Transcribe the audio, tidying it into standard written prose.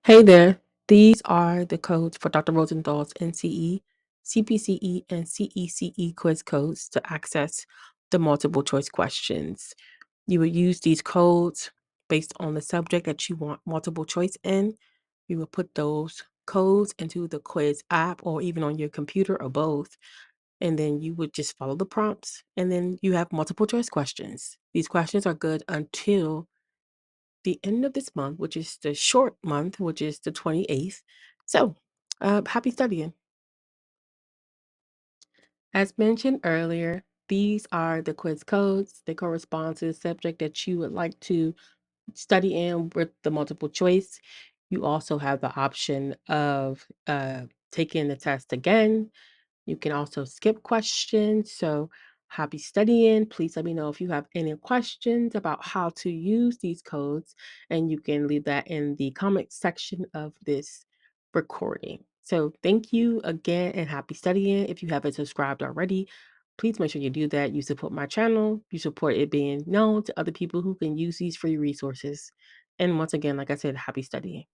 Hey there, these are the codes for Dr. Rosenthal's NCE, CPCE, and CECE quiz codes to access the multiple choice questions. You would use these codes based on the subject that you want multiple choice in. You will put those codes into the quiz app or even on your computer or both. And then you would just follow the prompts and then you have multiple choice questions. These questions are good until the end of this month, which is the short month, which is the 28th. So, happy studying. As mentioned earlier, these are the quiz codes. They correspond to the subject that you would like to study in with the multiple choice. You also have the option of taking the test again. You can also skip questions. So, happy studying. Please let me know if you have any questions about how to use these codes, and you can leave that in the comment section of this recording. So, thank you again and happy studying. If you haven't subscribed already, please make sure you do that. You support my channel, you support it being known to other people who can use these free resources. And once again, like I said, happy studying.